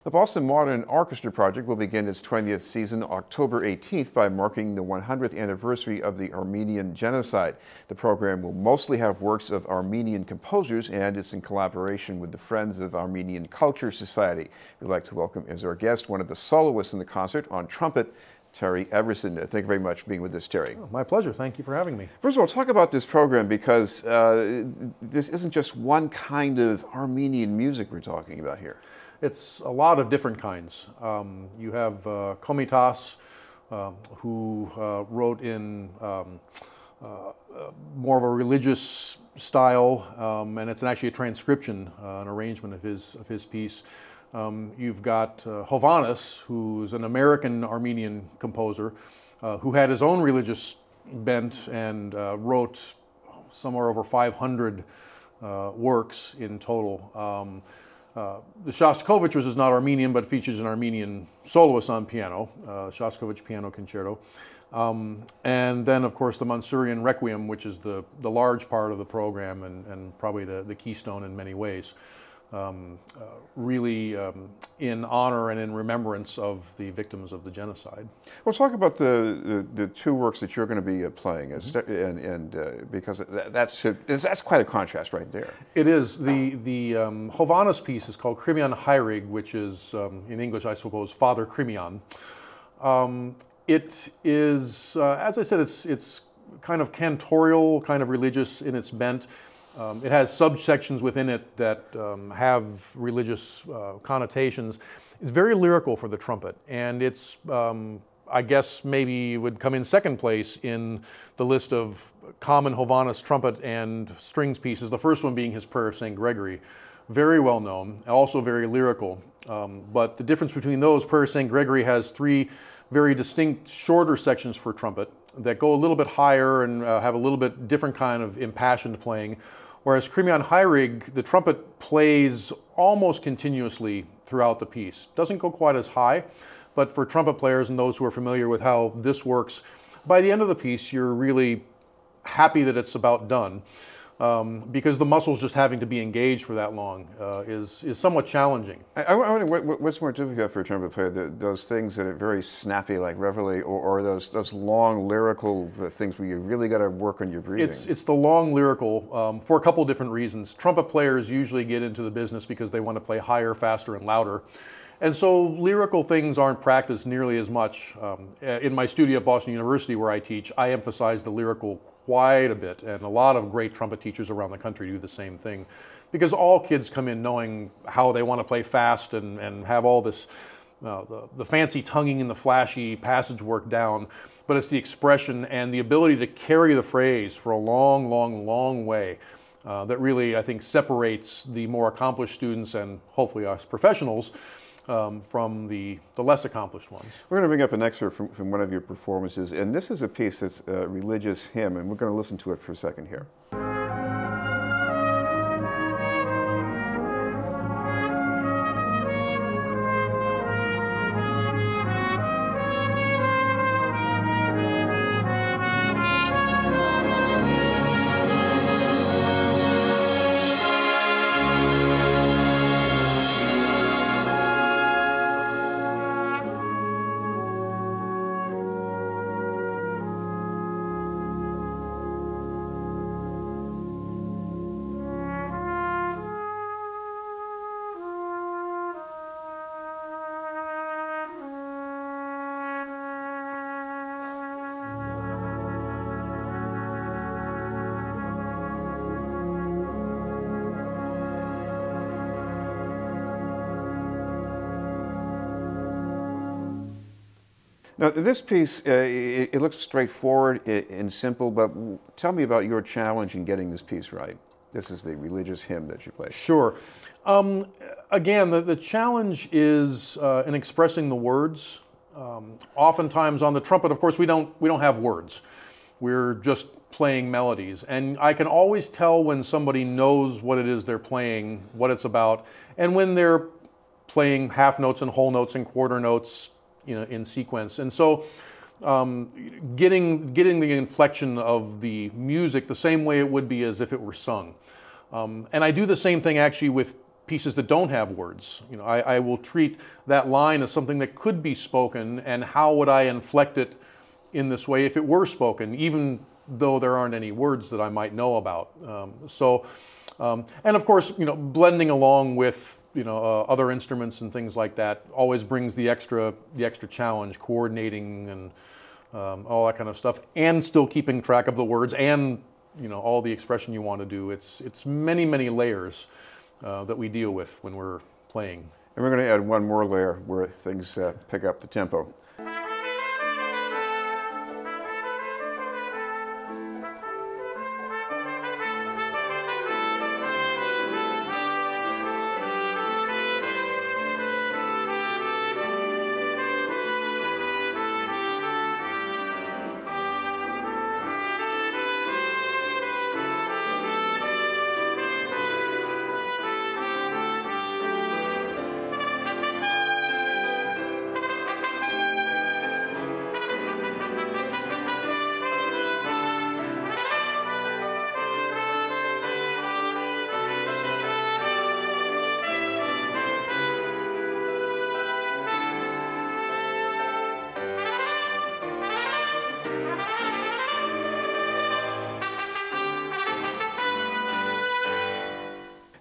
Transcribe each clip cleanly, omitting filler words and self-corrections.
The Boston Modern Orchestra project will begin its 20th season October 18th by marking the 100th anniversary of the Armenian genocide. The program will mostly have works of Armenian composers, and it's in collaboration with the Friends of Armenian Culture Society. We'd like to welcome as our guest one of the soloists in the concert on trumpet, Terry Everson. Thank you very much for being with us, Terry. Oh, my pleasure. Thank you for having me. First of all, talk about this program, because this isn't just one kind of Armenian music we're talking about here. It's a lot of different kinds. You have Komitas, who wrote in more of a religious style, and it's actually a transcription, an arrangement of his piece. You've got Hovannes, who's an American Armenian composer, who had his own religious bent and wrote somewhere over 500 works in total. The Shestakova, which is not Armenian, but features an Armenian soloist on piano, Shestakova Piano Concerto. And then, of course, the Mansourian Requiem, which is the large part of the program and probably the keystone in many ways. Really in honor and in remembrance of the victims of the genocide. Well, talk about the two works that you're going to be playing, because that's quite a contrast right there. It is. The Hovannes piece is called Krymian Heirig, which is in English, I suppose, Father Krymian. It is, as I said, it's kind of cantorial, kind of religious in its bent. It has subsections within it that have religious connotations. It's very lyrical for the trumpet, and it's, I guess, maybe would come in second place in the list of common Hovannes trumpet and strings pieces, the first one being his Prayer of St. Gregory. Very well known, also very lyrical. But the difference between those, Prayer of St. Gregory has three very distinct shorter sections for trumpet that go a little bit higher and have a little bit different kind of impassioned playing. Whereas Krymian Heirig, the trumpet plays almost continuously throughout the piece. Doesn't go quite as high, but for trumpet players and those who are familiar with how this works, by the end of the piece, you're really happy that it's about done. Because the muscles just having to be engaged for that long is somewhat challenging. I wonder what's more difficult for a trumpet player, those things that are very snappy like Reveille, or those long lyrical things where you really got to work on your breathing? It's the long lyrical for a couple different reasons. Trumpet players usually get into the business because they want to play higher, faster, and louder. And so lyrical things aren't practiced nearly as much. In my studio at Boston University where I teach, I emphasize the lyrical quite a bit, and a lot of great trumpet teachers around the country do the same thing, because all kids come in knowing how they want to play fast and have all this, the fancy tonguing and the flashy passage work down, but it's the expression and the ability to carry the phrase for a long, long, long way that really, I think, separates the more accomplished students and hopefully us professionals from the less accomplished ones. We're going to bring up an excerpt from one of your performances, and this is a piece that's a religious hymn, and we're going to listen to it for a second here. Now, this piece, it looks straightforward and simple, but tell me about your challenge in getting this piece right. This is the religious hymn that you play. Sure. Again, the challenge is in expressing the words. Oftentimes on the trumpet, of course, we don't have words. We're just playing melodies. And I can always tell when somebody knows what it is they're playing, what it's about, and when they're playing half notes and whole notes and quarter notes, in sequence. And so getting the inflection of the music the same way it would be as if it were sung. And I do the same thing actually with pieces that don't have words. You know, I will treat that line as something that could be spoken, and how would I inflect it in this way if it were spoken, even though there aren't any words that I might know about. And of course, you know, blending along with, you know, other instruments and things like that always brings the extra challenge, coordinating and all that kind of stuff, and still keeping track of the words and, you know, all the expression you want to do. It's many, many layers that we deal with when we're playing. And we're going to add one more layer where things pick up the tempo.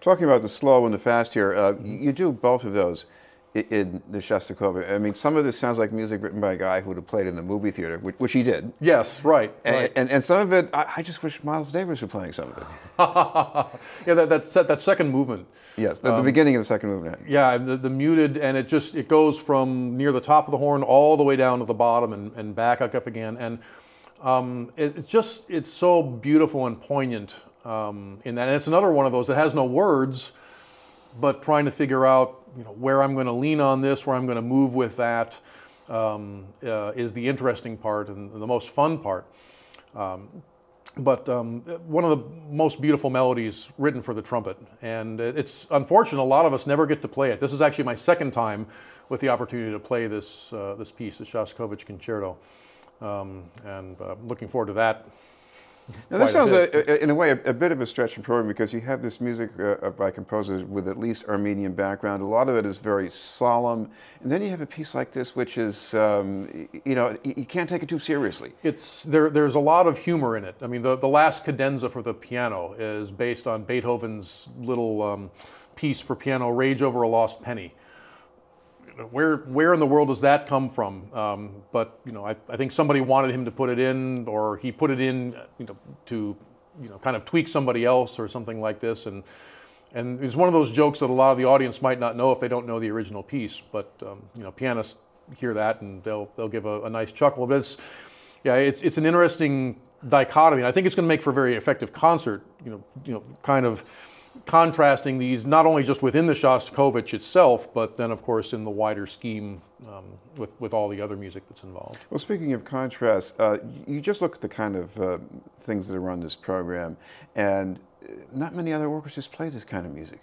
Talking about the slow and the fast here, you do both of those in the Shestakova. I mean, some of this sounds like music written by a guy who would have played in the movie theater, which he did. Yes, right. And some of it, I just wish Miles Davis were playing some of it. Yeah, that second movement. Yes, the beginning of the second movement. Yeah, the muted, and it goes from near the top of the horn all the way down to the bottom and back up again. And it's so beautiful and poignant. In that, and it's another one of those that has no words, but trying to figure out, you know, where I'm going to lean on this, where I'm going to move with that, is the interesting part and the most fun part. But one of the most beautiful melodies written for the trumpet, and it's unfortunate a lot of us never get to play it. This is actually my second time with the opportunity to play this piece, the Shostakovich Concerto, and looking forward to that. Now this sounds, in a way, a bit of a stretch in program, because you have this music by composers with at least Armenian background. A lot of it is very solemn, and then you have a piece like this, which is, you know, you can't take it too seriously. There's a lot of humor in it. I mean, the last cadenza for the piano is based on Beethoven's little piece for piano, Rage Over a Lost Penny. Where in the world does that come from? But you know, I think somebody wanted him to put it in, or he put it in, you know, to, you know, kind of tweak somebody else or something like this. And it's one of those jokes that a lot of the audience might not know if they don't know the original piece. But you know, pianists hear that and they'll give a nice chuckle. But it's an interesting dichotomy. And I think it's going to make for a very effective concert. You know, kind of contrasting these not only just within the Shostakovich itself, but then of course in the wider scheme with all the other music that's involved. Well, speaking of contrast, you just look at the kind of things that are on this program, and not many other orchestras play this kind of music.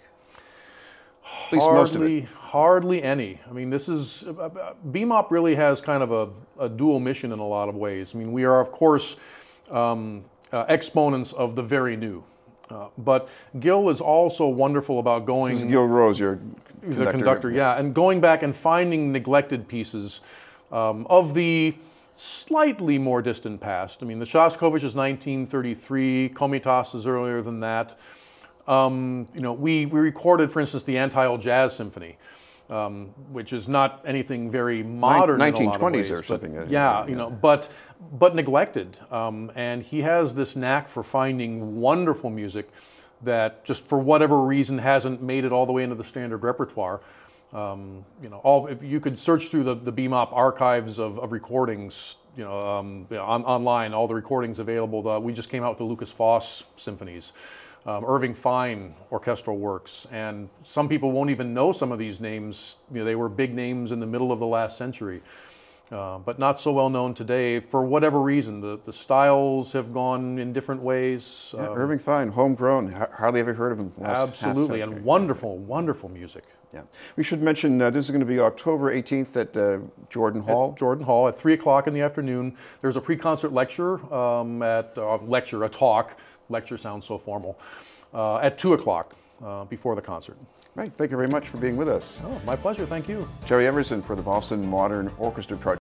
At least most of it. Hardly any. I mean, this is, BMOP really has kind of a dual mission in a lot of ways. I mean, we are of course exponents of the very new. But Gil is also wonderful about going... This is Gil Rose, your conductor. The conductor, yeah. And going back and finding neglected pieces of the slightly more distant past. I mean, the Shostakovich is 1933, Komitas is earlier than that. You know, we recorded, for instance, the Anti-All Jazz Symphony, which is not anything very modern 1920s in a lot of ways, or something. Yeah, you know, but neglected. And he has this knack for finding wonderful music that just for whatever reason hasn't made it all the way into the standard repertoire. You know, if you could search through the BMOP archives of recordings, you know, online, all the recordings available. We just came out with the Lucas Foss symphonies. Irving Fine orchestral works, and some people won't even know some of these names. You know, they were big names in the middle of the last century, but not so well known today for whatever reason. The styles have gone in different ways. Yeah, Irving Fine, homegrown, hardly ever heard of him. Absolutely, and wonderful, wonderful music. Yeah, we should mention this is going to be October 18th at Jordan Hall. At Jordan Hall at 3 o'clock in the afternoon. There's a pre-concert lecture a talk. Lecture sounds so formal. At 2 o'clock before the concert. Right. Thank you very much for being with us. Oh, my pleasure. Thank you. Jerry Everson for the Boston Modern Orchestra Project.